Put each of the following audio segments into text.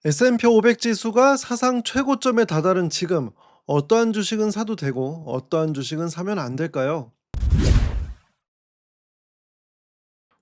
S&P 500 지수가 사상 최고점에 다다른 지금 어떠한 주식은 사도 되고 어떠한 주식은 사면 안 될까요?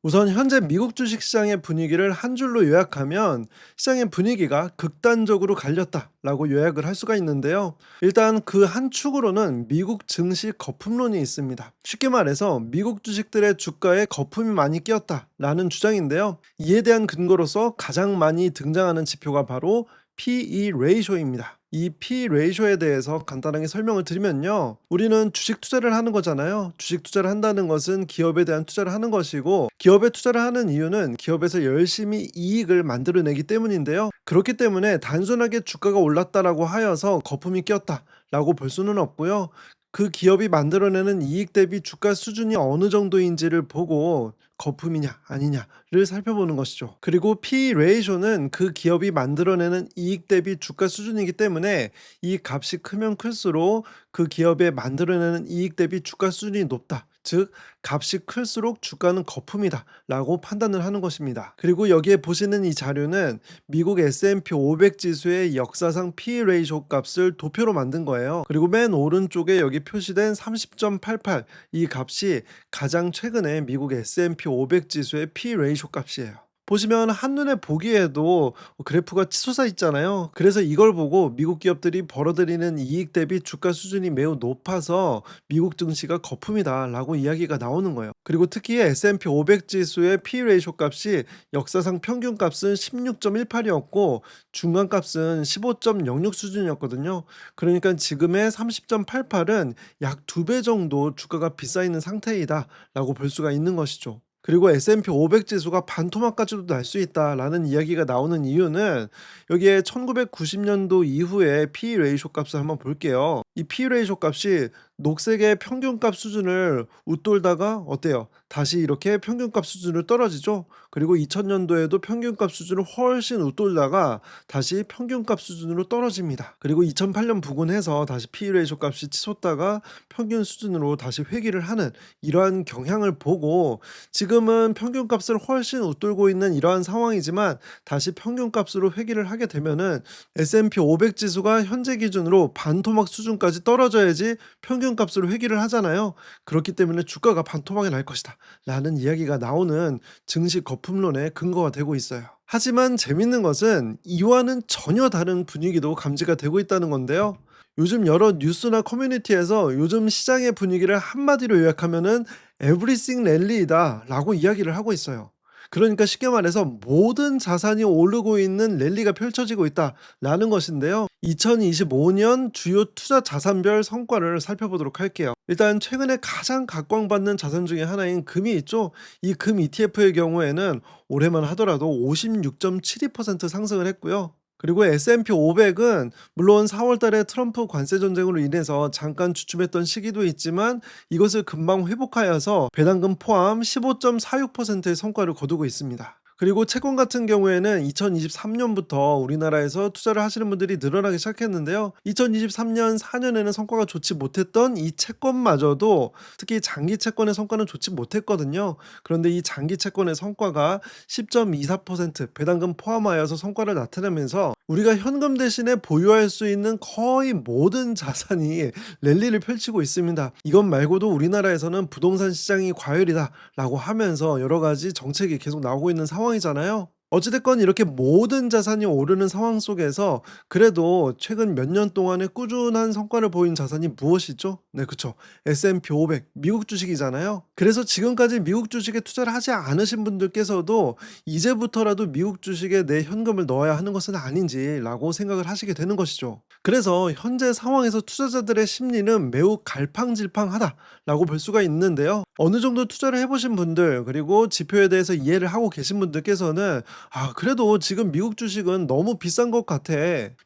우선 현재 미국 주식 시장의 분위기를 한 줄로 요약하면 시장의 분위기가 극단적으로 갈렸다라고 요약을 할 수가 있는데요. 일단 그 한 축으로는 미국 증시 거품론이 있습니다. 쉽게 말해서 미국 주식들의 주가에 거품이 많이 끼었다라는 주장인데요. 이에 대한 근거로서 가장 많이 등장하는 지표가 바로 PE 레이쇼입니다. 이 P 레이쇼에 대해서 간단하게 설명을 드리면요. 우리는 주식 투자를 하는 거잖아요. 주식 투자를 한다는 것은 기업에 대한 투자를 하는 것이고, 기업에 투자를 하는 이유는 기업에서 열심히 이익을 만들어내기 때문인데요. 그렇기 때문에 단순하게 주가가 올랐다라고 하여서 거품이 꼈다라고 볼 수는 없고요. 그 기업이 만들어내는 이익 대비 주가 수준이 어느 정도인지를 보고 거품이냐 아니냐를 살펴보는 것이죠. 그리고 P 레이쇼는 그 기업이 만들어내는 이익 대비 주가 수준이기 때문에 이 값이 크면 클수록 그 기업에 만들어내는 이익 대비 주가 수준이 높다. 즉 값이 클수록 주가는 거품이다라고 판단을 하는 것입니다. 그리고 여기에 보시는 이 자료는 미국 S&P 500 지수의 역사상 P 레이쇼 값을 도표로 만든 거예요. 그리고 맨 오른쪽에 여기 표시된 30.88 이 값이 가장 최근에 미국 S&P 500 지수의 P 레이쇼 값이에요. 보시면 한눈에 보기에도 그래프가 치솟아 있잖아요. 그래서 이걸 보고 미국 기업들이 벌어들이는 이익 대비 주가 수준이 매우 높아서 미국 증시가 거품이다라고 이야기가 나오는 거예요. 그리고 특히 S&P 500 지수의 P 레이쇼 값이 역사상 평균 값은 16.18이었고 중간 값은 15.06 수준이었거든요. 그러니까 지금의 30.88은 약 2배 정도 주가가 비싸 있는 상태이다라고 볼 수가 있는 것이죠. 그리고 S&P 500 지수가 반토막까지도 날 수 있다라는 이야기가 나오는 이유는 여기에 1990년도 이후에 P 레이쇼 값을 한번 볼게요. 이 P 레이쇼 값이 녹색의 평균값 수준을 웃돌다가 어때요? 다시 이렇게 평균값 수준을 떨어지죠. 그리고 2000년도에도 평균값 수준을 훨씬 웃돌다가 다시 평균값 수준으로 떨어집니다. 그리고 2008년 부근해서 다시 P 레이쇼 값이 치솟다가 평균 수준으로 다시 회귀를 하는 이러한 경향을 보고 지금은 평균값을 훨씬 웃돌고 있는 이러한 상황이지만 다시 평균값으로 회귀를 하게 되면은 S&P 500 지수가 현재 기준으로 반토막 수준까지 떨어져야지 평균값으로 회귀를 하잖아요. 그렇기 때문에 주가가 반토막이 날 것이다 라는 이야기가 나오는 증시 거품론의 근거가 되고 있어요. 하지만 재밌는 것은 이와는 전혀 다른 분위기도 감지가 되고 있다는 건데요. 요즘 여러 뉴스나 커뮤니티에서 요즘 시장의 분위기를 한마디로 요약하면은 "에브리싱 랠리이다."라고 이야기를 하고 있어요. 그러니까 쉽게 말해서 "모든 자산이 오르고 있는 랠리가 펼쳐지고 있다."라는 것인데요. 2025년 주요 투자 자산별 성과를 살펴보도록 할게요. 일단 최근에 가장 각광받는 자산 중에 하나인 금이 있죠. 이 금 ETF의 경우에는 올해만 하더라도 56.72% 상승을 했고요. 그리고 S&P 500은 물론 4월 달에 트럼프 관세 전쟁으로 인해서 잠깐 주춤했던 시기도 있지만 이것을 금방 회복하여서 배당금 포함 15.46%의 성과를 거두고 있습니다. 그리고 채권 같은 경우에는 2023년부터 우리나라에서 투자를 하시는 분들이 늘어나기 시작했는데요. 2023년 4년에는 성과가 좋지 못했던 이 채권마저도 특히 장기 채권의 성과는 좋지 못했거든요. 그런데 이 장기 채권의 성과가 10.24% 배당금 포함하여서 성과를 나타내면서 우리가 현금 대신에 보유할 수 있는 거의 모든 자산이 랠리를 펼치고 있습니다. 이것 말고도 우리나라에서는 부동산 시장이 과열이다라고 하면서 여러 가지 정책이 계속 나오고 있는 상황이잖아요. 어찌됐건 이렇게 모든 자산이 오르는 상황 속에서 그래도 최근 몇 년 동안의 꾸준한 성과를 보인 자산이 무엇이죠? 네, 그쵸. S&P 500 미국 주식이잖아요. 그래서 지금까지 미국 주식에 투자를 하지 않으신 분들께서도 이제부터라도 미국 주식에 내 현금을 넣어야 하는 것은 아닌지라고 생각을 하시게 되는 것이죠. 그래서 현재 상황에서 투자자들의 심리는 매우 갈팡질팡하다라고 볼 수가 있는데요. 어느 정도 투자를 해보신 분들 그리고 지표에 대해서 이해를 하고 계신 분들께서는 그래도 지금 미국 주식은 너무 비싼 것 같아.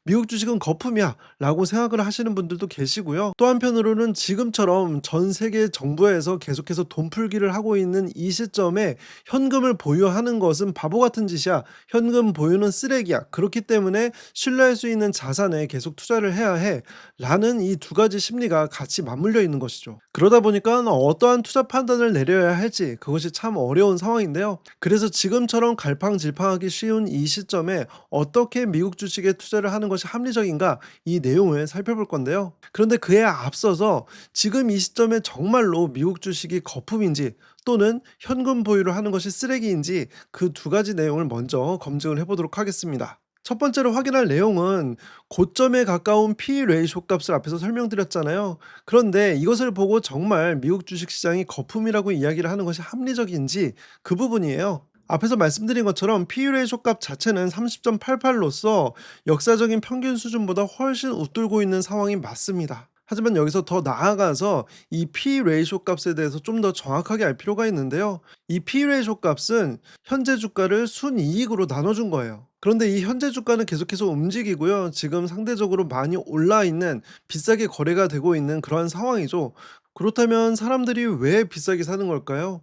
미국 주식은 거품이야. 라고 생각을 하시는 분들도 계시고요. 또 한편으로는 지금처럼 전 세계 정부에서 계속해서 돈 풀기를 하고 있는 이 시점에 현금을 보유하는 것은 바보 같은 짓이야. 현금 보유는 쓰레기야. 그렇기 때문에 신뢰할 수 있는 자산에 계속 투자를 해야 해. 라는 이 두 가지 심리가 같이 맞물려 있는 것이죠. 그러다 보니까 어떠한 투자 판단을 내려야 할지 그것이 참 어려운 상황인데요. 그래서 지금처럼 갈팡질팡 돌파하기 쉬운 이 시점에 어떻게 미국 주식에 투자를 하는 것이 합리적인가, 이 내용을 살펴볼 건데요. 그런데 그에 앞서서 지금 이 시점에 정말로 미국 주식이 거품인지 또는 현금 보유를 하는 것이 쓰레기인지 그 두 가지 내용을 먼저 검증을 해보도록 하겠습니다. 첫 번째로 확인할 내용은 고점에 가까운 P 레이쇼 값을 앞에서 설명드렸잖아요. 그런데 이것을 보고 정말 미국 주식시장이 거품이라고 이야기를 하는 것이 합리적인지 그 부분이에요. 앞에서 말씀드린 것처럼 P 레이쇼 값 자체는 30.88로서 역사적인 평균 수준보다 훨씬 웃돌고 있는 상황이 맞습니다. 하지만 여기서 더 나아가서 이 P 레이쇼 값에 대해서 좀 더 정확하게 알 필요가 있는데요. 이 P 레이쇼 값은 현재 주가를 순이익으로 나눠준 거예요. 그런데 이 현재 주가는 계속해서 움직이고요. 지금 상대적으로 많이 올라 있는, 비싸게 거래가 되고 있는 그러한 상황이죠. 그렇다면 사람들이 왜 비싸게 사는 걸까요?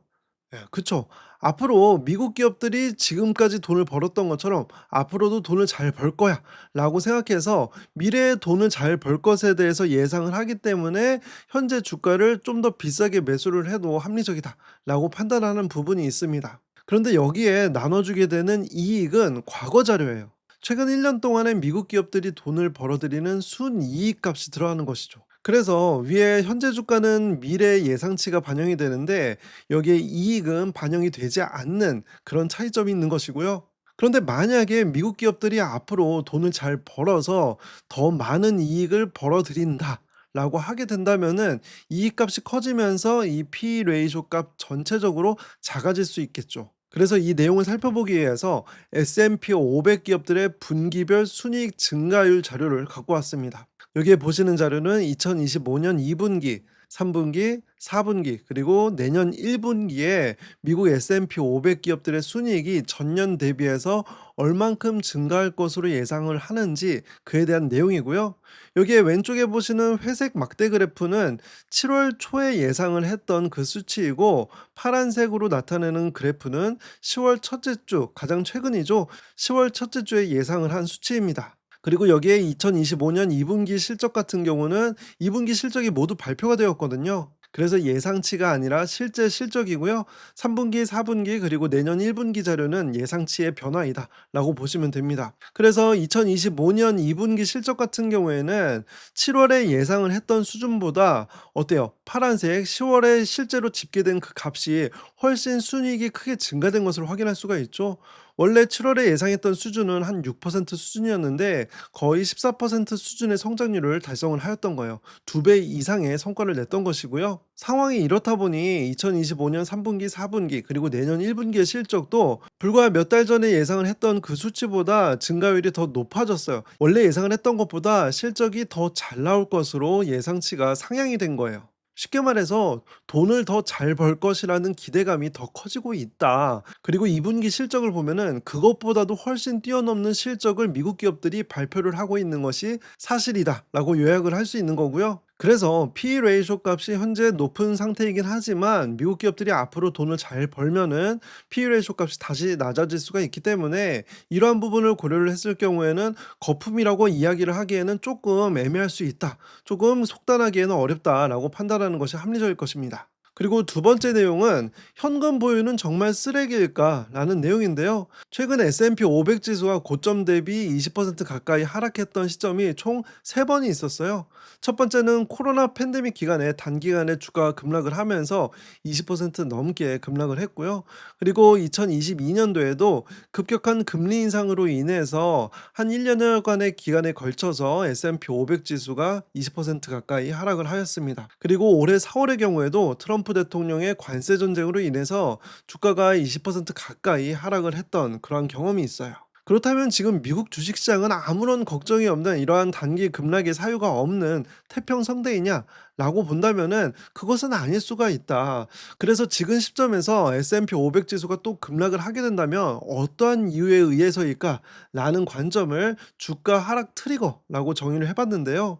예, 그쵸. 앞으로 미국 기업들이 지금까지 돈을 벌었던 것처럼 앞으로도 돈을 잘 벌 거야 라고 생각해서 미래에 돈을 잘 벌 것에 대해서 예상을 하기 때문에 현재 주가를 좀 더 비싸게 매수를 해도 합리적이다 라고 판단하는 부분이 있습니다. 그런데 여기에 나눠주게 되는 이익은 과거 자료예요. 최근 1년 동안에 미국 기업들이 돈을 벌어들이는 순이익 값이 들어가는 것이죠. 그래서 위에 현재 주가는 미래 예상치가 반영이 되는데 여기에 이익은 반영이 되지 않는 그런 차이점이 있는 것이고요. 그런데 만약에 미국 기업들이 앞으로 돈을 잘 벌어서 더 많은 이익을 벌어들인다 라고 하게 된다면은 이익값이 커지면서 이 P 레이쇼 값 전체적으로 작아질 수 있겠죠. 그래서 이 내용을 살펴보기 위해서 S&P 500 기업들의 분기별 순이익 증가율 자료를 갖고 왔습니다. 여기에 보시는 자료는 2025년 2분기, 3분기, 4분기, 그리고 내년 1분기에 미국 S&P 500 기업들의 순이익이 전년 대비해서 얼만큼 증가할 것으로 예상을 하는지 그에 대한 내용이고요. 여기에 왼쪽에 보시는 회색 막대 그래프는 7월 초에 예상을 했던 그 수치이고, 파란색으로 나타내는 그래프는 10월 첫째 주, 가장 최근이죠. 10월 첫째 주에 예상을 한 수치입니다. 그리고 여기에 2025년 2분기 실적 같은 경우는 2분기 실적이 모두 발표가 되었거든요. 그래서 예상치가 아니라 실제 실적이고요. 3분기, 4분기, 그리고 내년 1분기 자료는 예상치의 변화이다라고 보시면 됩니다. 그래서 2025년 2분기 실적 같은 경우에는 7월에 예상을 했던 수준보다 어때요? 파란색 10월에 실제로 집계된 그 값이 훨씬 순이익이 크게 증가된 것을 확인할 수가 있죠. 원래 7월에 예상했던 수준은 한 6% 수준이었는데 거의 14% 수준의 성장률을 달성을 하였던 거예요. 2배 이상의 성과를 냈던 것이고요. 상황이 이렇다 보니 2025년 3분기, 4분기, 그리고 내년 1분기의 실적도 불과 몇 달 전에 예상을 했던 그 수치보다 증가율이 더 높아졌어요. 원래 예상을 했던 것보다 실적이 더 잘 나올 것으로 예상치가 상향이 된 거예요. 쉽게 말해서 돈을 더 잘 벌 것이라는 기대감이 더 커지고 있다. 그리고 2분기 실적을 보면은 그것보다도 훨씬 뛰어넘는 실적을 미국 기업들이 발표를 하고 있는 것이 사실이다라고 요약을 할 수 있는 거고요. 그래서 P 레이쇼 값이 현재 높은 상태이긴 하지만 미국 기업들이 앞으로 돈을 잘 벌면은 P 레이쇼 값이 다시 낮아질 수가 있기 때문에 이러한 부분을 고려를 했을 경우에는 거품이라고 이야기를 하기에는 조금 애매할 수 있다. 조금 속단하기에는 어렵다라고 판단하는 것이 합리적일 것입니다. 그리고 두 번째 내용은 현금 보유는 정말 쓰레기일까라는 내용인데요. 최근 S&P 500 지수가 고점 대비 20% 가까이 하락했던 시점이 총 3번이 있었어요. 첫 번째는 코로나 팬데믹 기간에 단기간에 주가가 급락을 하면서 20% 넘게 급락을 했고요. 그리고 2022년도에도 급격한 금리 인상으로 인해서 한 1년여간의 기간에 걸쳐서 S&P 500 지수가 20% 가까이 하락을 하였습니다. 그리고 올해 4월의 경우에도 트럼프 대통령의 관세 전쟁으로 인해서 주가가 20% 가까이 하락을 했던 그러한 경험이 있어요. 그렇다면 지금 미국 주식시장은 아무런 걱정이 없는 이러한 단기 급락의 사유가 없는 태평성대이냐? 라고 본다면은 그것은 아닐 수가 있다. 그래서 지금 시점에서 S&P 500 지수가 또 급락을 하게 된다면 어떠한 이유에 의해서일까? 라는 관점을 주가 하락 트리거라고 정의를 해봤는데요.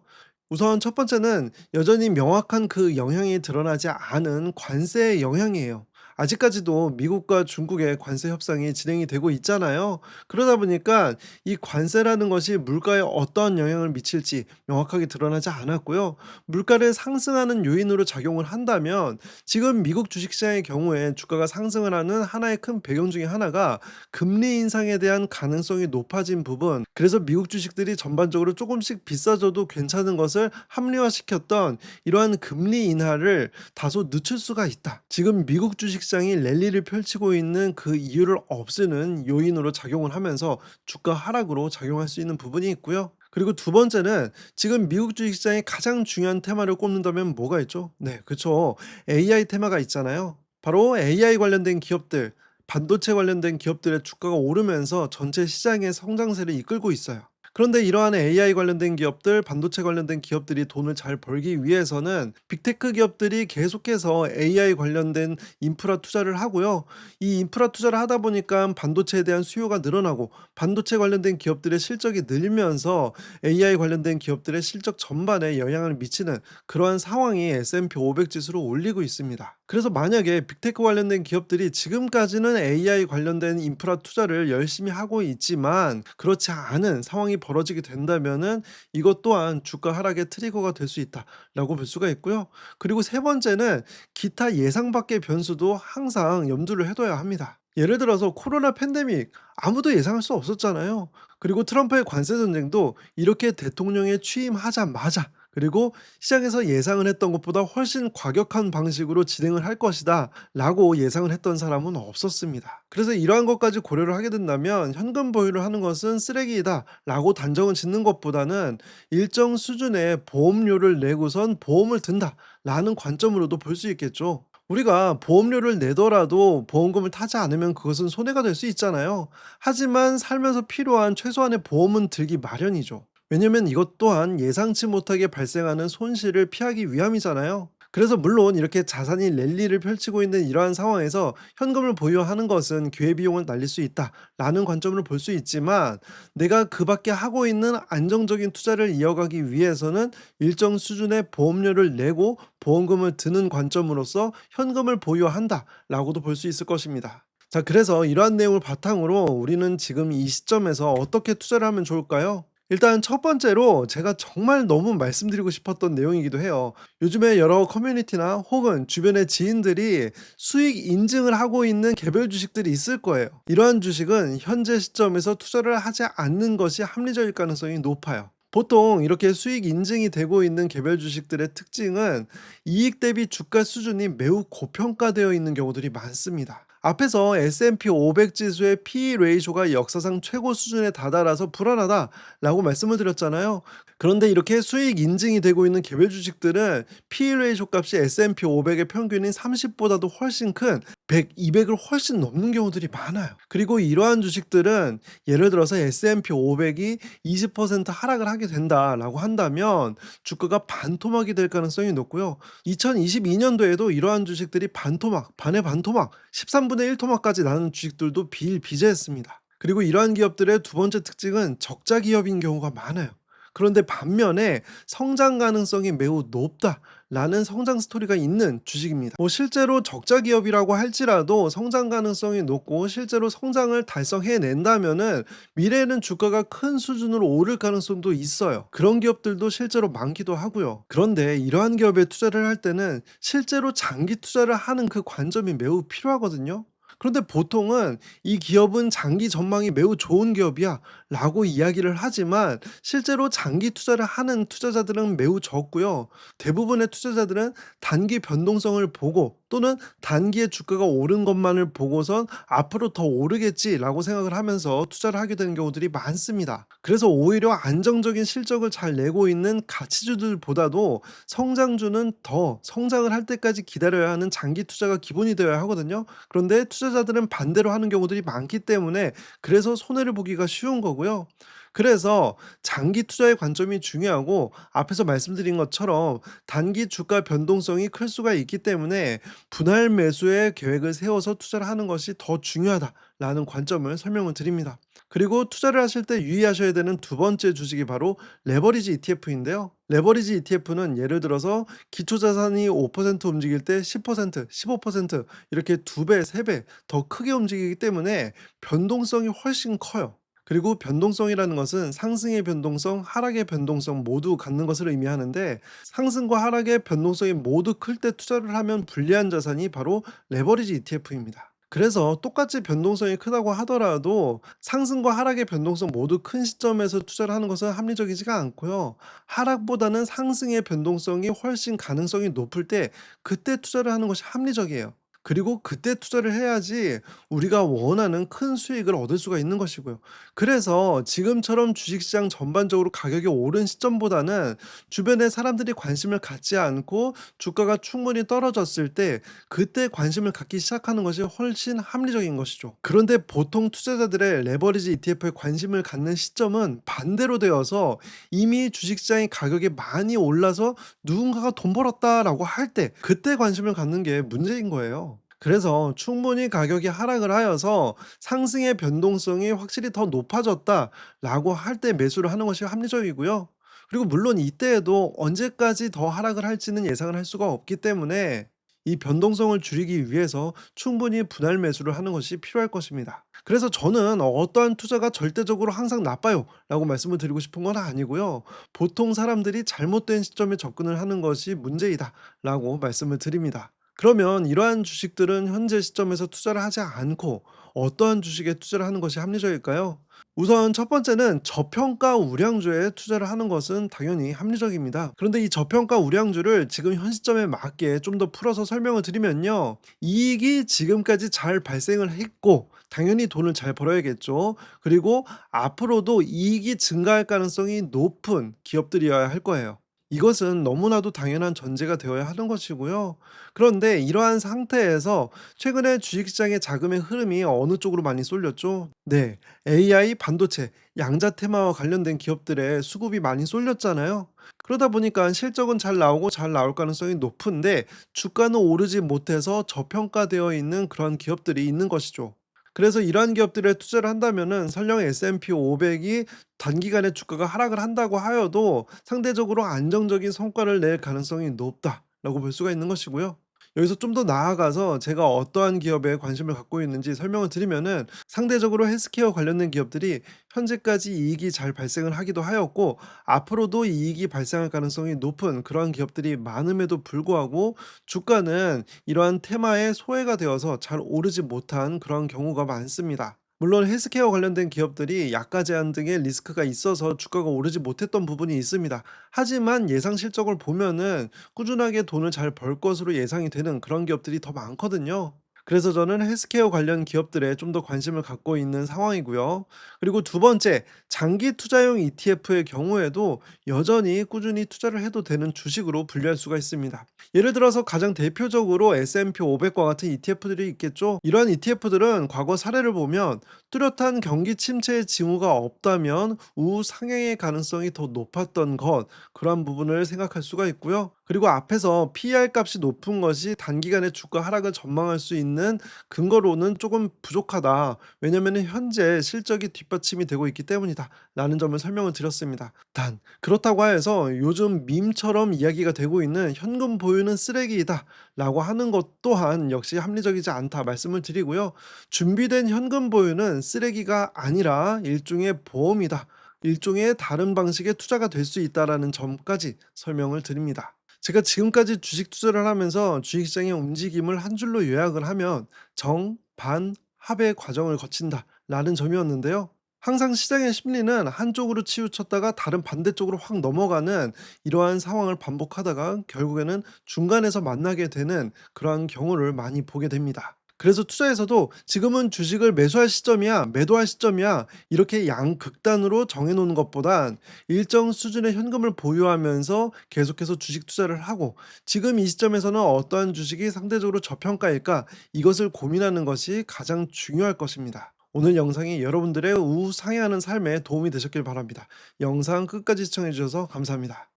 우선 첫 번째는 여전히 명확한 그 영향이 드러나지 않은 관세의 영향이에요. 아직까지도 미국과 중국의 관세 협상이 진행이 되고 있잖아요. 그러다 보니까 이 관세라는 것이 물가에 어떠한 영향을 미칠지 명확하게 드러나지 않았고요. 물가를 상승하는 요인으로 작용을 한다면 지금 미국 주식시장의 경우에 주가가 상승을 하는 하나의 큰 배경 중에 하나가 금리 인상에 대한 가능성이 높아진 부분, 그래서 미국 주식들이 전반적으로 조금씩 비싸져도 괜찮은 것을 합리화시켰던 이러한 금리 인하를 다소 늦출 수가 있다. 지금 미국 주식시장이 랠리를 펼치고 있는 그 이유를 없애는 요인으로 작용을 하면서 주가 하락으로 작용할 수 있는 부분이 있고요. 그리고 두 번째는 지금 미국 주식시장의 가장 중요한 테마를 꼽는다면 뭐가 있죠? 네, 그쵸. AI 테마가 있잖아요. 바로 AI 관련된 기업들, 반도체 관련된 기업들의 주가가 오르면서 전체 시장의 성장세를 이끌고 있어요. 그런데 이러한 AI 관련된 기업들, 반도체 관련된 기업들이 돈을 잘 벌기 위해서는 빅테크 기업들이 계속해서 AI 관련된 인프라 투자를 하고요. 이 인프라 투자를 하다 보니까 반도체에 대한 수요가 늘어나고 반도체 관련된 기업들의 실적이 늘면서 AI 관련된 기업들의 실적 전반에 영향을 미치는 그러한 상황이 S&P 500 지수를 올리고 있습니다. 그래서 만약에 빅테크 관련된 기업들이 지금까지는 AI 관련된 인프라 투자를 열심히 하고 있지만 그렇지 않은 상황이 벌어지게 된다면은 이것 또한 주가 하락의 트리거가 될 수 있다라고 볼 수가 있고요. 그리고 세 번째는 기타 예상 밖의 변수도 항상 염두를 해둬야 합니다. 예를 들어서 코로나 팬데믹 아무도 예상할 수 없었잖아요. 그리고 트럼프의 관세 전쟁도 이렇게 대통령에 취임하자마자, 그리고 시장에서 예상을 했던 것보다 훨씬 과격한 방식으로 진행을 할 것이다 라고 예상을 했던 사람은 없었습니다. 그래서 이러한 것까지 고려를 하게 된다면 현금 보유를 하는 것은 쓰레기이다 라고 단정을 짓는 것보다는 일정 수준의 보험료를 내고선 보험을 든다 라는 관점으로도 볼 수 있겠죠. 우리가 보험료를 내더라도 보험금을 타지 않으면 그것은 손해가 될 수 있잖아요. 하지만 살면서 필요한 최소한의 보험은 들기 마련이죠. 왜냐면 이것 또한 예상치 못하게 발생하는 손실을 피하기 위함이잖아요. 그래서 물론 이렇게 자산이 랠리를 펼치고 있는 이러한 상황에서 현금을 보유하는 것은 기회비용을 날릴 수 있다라는 관점으로 볼 수 있지만, 내가 그 밖에 하고 있는 안정적인 투자를 이어가기 위해서는 일정 수준의 보험료를 내고 보험금을 드는 관점으로서 현금을 보유한다라고도 볼 수 있을 것입니다. 자, 그래서 이러한 내용을 바탕으로 우리는 지금 이 시점에서 어떻게 투자를 하면 좋을까요? 일단 첫 번째로 제가 정말 너무 말씀드리고 싶었던 내용이기도 해요. 요즘에 여러 커뮤니티나 혹은 주변의 지인들이 수익 인증을 하고 있는 개별 주식들이 있을 거예요. 이러한 주식은 현재 시점에서 투자를 하지 않는 것이 합리적일 가능성이 높아요. 보통 이렇게 수익 인증이 되고 있는 개별 주식들의 특징은 이익 대비 주가 수준이 매우 고평가되어 있는 경우들이 많습니다. 앞에서 S&P 500 지수의 P/E 레이쇼가 역사상 최고 수준에 다다라서 불안하다라고 말씀을 드렸잖아요. 그런데 이렇게 수익 인증이 되고 있는 개별 주식들은 P/E 레이쇼 값이 S&P 500의 평균인 30보다도 훨씬 큰 100, 200을 훨씬 넘는 경우들이 많아요. 그리고 이러한 주식들은 예를 들어서 S&P 500이 20% 하락을 하게 된다라고 한다면 주가가 반토막이 될 가능성이 높고요. 2022년도에도 이러한 주식들이 반토막, 반의 반토막, 13분의 1 토막까지 나는 주식들도 비일비재했습니다. 그리고 이러한 기업들의 두 번째 특징은 적자 기업인 경우가 많아요. 그런데 반면에 성장 가능성이 매우 높다라는 성장 스토리가 있는 주식입니다. 실제로 적자 기업이라고 할지라도 성장 가능성이 높고 실제로 성장을 달성해낸다면은 미래에는 주가가 큰 수준으로 오를 가능성도 있어요. 그런 기업들도 실제로 많기도 하고요. 그런데 이러한 기업에 투자를 할 때는 실제로 장기 투자를 하는 그 관점이 매우 필요하거든요. 그런데 보통은 "이 기업은 장기 전망이 매우 좋은 기업이야 라고 이야기를 하지만 실제로 장기 투자를 하는 투자자들은 매우 적고요. 대부분의 투자자들은 단기 변동성을 보고 또는 단기에 주가가 오른 것만을 보고선 '앞으로 더 오르겠지.'라고 생각을 하면서 투자를 하게 되는 경우들이 많습니다. 그래서 오히려 안정적인 실적을 잘 내고 있는 가치주들보다도 성장주는 더 성장을 할 때까지 기다려야 하는 장기 투자가 기본이 되어야 하거든요. 그런데 투자자들은 반대로 하는 경우들이 많기 때문에 그래서 손해를 보기가 쉬운 거고요. 그래서 장기 투자의 관점이 중요하고, 앞에서 말씀드린 것처럼 단기 주가 변동성이 클 수가 있기 때문에 분할 매수의 계획을 세워서 투자를 하는 것이 더 중요하다라는 관점을 설명을 드립니다. 그리고 투자를 하실 때 유의하셔야 되는 두 번째 주식이 바로 레버리지 ETF인데요. 레버리지 ETF는 예를 들어서 기초 자산이 5% 움직일 때 10%, 15% 이렇게 두 배, 세 배 더 크게 움직이기 때문에 변동성이 훨씬 커요. 그리고 변동성이라는 것은 상승의 변동성, 하락의 변동성 모두 갖는 것을 의미하는데, 상승과 하락의 변동성이 모두 클 때 투자를 하면 불리한 자산이 바로 레버리지 ETF입니다. 그래서 똑같이 변동성이 크다고 하더라도 상승과 하락의 변동성 모두 큰 시점에서 투자를 하는 것은 합리적이지가 않고요. 하락보다는 상승의 변동성이 훨씬 가능성이 높을 때 그때 투자를 하는 것이 합리적이에요. 그리고 그때 투자를 해야지 우리가 원하는 큰 수익을 얻을 수가 있는 것이고요. 그래서 지금처럼 주식시장 전반적으로 가격이 오른 시점보다는 주변에 사람들이 관심을 갖지 않고 주가가 충분히 떨어졌을 때 그때 관심을 갖기 시작하는 것이 훨씬 합리적인 것이죠. 그런데 보통 투자자들의 레버리지 ETF에 관심을 갖는 시점은 반대로 되어서 이미 주식시장의 가격이 많이 올라서 누군가가 돈 벌었다라고 할 때 그때 관심을 갖는 게 문제인 거예요. 그래서 충분히 가격이 하락을 하여서 상승의 변동성이 확실히 더 높아졌다라고 할 때 매수를 하는 것이 합리적이고요. 그리고 물론 이때에도 언제까지 더 하락을 할지는 예상을 할 수가 없기 때문에 이 변동성을 줄이기 위해서 충분히 분할 매수를 하는 것이 필요할 것입니다. 그래서 저는 어떠한 투자가 절대적으로 항상 나빠요라고 말씀을 드리고 싶은 건 아니고요. 보통 사람들이 잘못된 시점에 접근을 하는 것이 문제이다라고 말씀을 드립니다. 그러면 이러한 주식들은 현재 시점에서 투자를 하지 않고 어떠한 주식에 투자를 하는 것이 합리적일까요? 우선 첫 번째는 저평가 우량주에 투자를 하는 것은 당연히 합리적입니다. 그런데 이 저평가 우량주를 지금 현 시점에 맞게 좀 더 풀어서 설명을 드리면요. 이익이 지금까지 잘 발생을 했고 당연히 돈을 잘 벌어야겠죠. 그리고 앞으로도 이익이 증가할 가능성이 높은 기업들이어야 할 거예요. 이것은 너무나도 당연한 전제가 되어야 하는 것이고요. 그런데 이러한 상태에서 최근에 주식시장의 자금의 흐름이 어느 쪽으로 많이 쏠렸죠? 네, AI, 반도체, 양자 테마와 관련된 기업들의 수급이 많이 쏠렸잖아요. 그러다 보니까 실적은 잘 나오고 잘 나올 가능성이 높은데 주가는 오르지 못해서 저평가되어 있는 그런 기업들이 있는 것이죠. 그래서 이러한 기업들에 투자를 한다면은 설령 S&P 500이 단기간에 주가가 하락을 한다고 하여도 상대적으로 안정적인 성과를 낼 가능성이 높다라고 볼 수가 있는 것이고요. 여기서 좀 더 나아가서 제가 어떠한 기업에 관심을 갖고 있는지 설명을 드리면은, 상대적으로 헬스케어 관련된 기업들이 현재까지 이익이 잘 발생을 하기도 하였고 앞으로도 이익이 발생할 가능성이 높은 그러한 기업들이 많음에도 불구하고 주가는 이러한 테마에 소외가 되어서 잘 오르지 못한 그런 경우가 많습니다. 물론 헬스케어 관련된 기업들이 약가 제한 등의 리스크가 있어서 주가가 오르지 못했던 부분이 있습니다. 하지만 예상 실적을 보면은 꾸준하게 돈을 잘 벌 것으로 예상이 되는 그런 기업들이 더 많거든요. 그래서 저는 헬스케어 관련 기업들에 좀 더 관심을 갖고 있는 상황이고요. 그리고 두 번째, 장기 투자용 ETF의 경우에도 여전히 꾸준히 투자를 해도 되는 주식으로 분류할 수가 있습니다. 예를 들어서 가장 대표적으로 S&P 500과 같은 ETF들이 있겠죠. 이러한 ETF들은 과거 사례를 보면 뚜렷한 경기 침체의 징후가 없다면 우상향의 가능성이 더 높았던 것, 그러한 부분을 생각할 수가 있고요. 그리고 앞에서 PER 값이 높은 것이 단기간에 주가 하락을 전망할 수 있는 근거로는 조금 부족하다. 왜냐면 현재 실적이 뒷받침이 되고 있기 때문이다. 라는 점을 설명을 드렸습니다. 단, 그렇다고 해서 요즘 밈처럼 이야기가 되고 있는 현금 보유는 쓰레기이다. 라고 하는 것 또한 역시 합리적이지 않다 말씀을 드리고요. 준비된 현금 보유는 쓰레기가 아니라 일종의 보험이다. 일종의 다른 방식의 투자가 될 수 있다라는 점까지 설명을 드립니다. 제가 지금까지 주식 투자를 하면서 주식시장의 움직임을 한 줄로 요약을 하면 정, 반, 합의 과정을 거친다라는 점이었는데요. 항상 시장의 심리는 한쪽으로 치우쳤다가 다른 반대쪽으로 확 넘어가는 이러한 상황을 반복하다가 결국에는 중간에서 만나게 되는 그러한 경우를 많이 보게 됩니다. 그래서 투자에서도 지금은 주식을 매수할 시점이야, 매도할 시점이야, 이렇게 양극단으로 정해놓는 것보단 일정 수준의 현금을 보유하면서 계속해서 주식 투자를 하고 지금 이 시점에서는 어떠한 주식이 상대적으로 저평가일까, 이것을 고민하는 것이 가장 중요할 것입니다. 오늘 영상이 여러분들의 우상향하는 삶에 도움이 되셨길 바랍니다. 영상 끝까지 시청해 주셔서 감사합니다.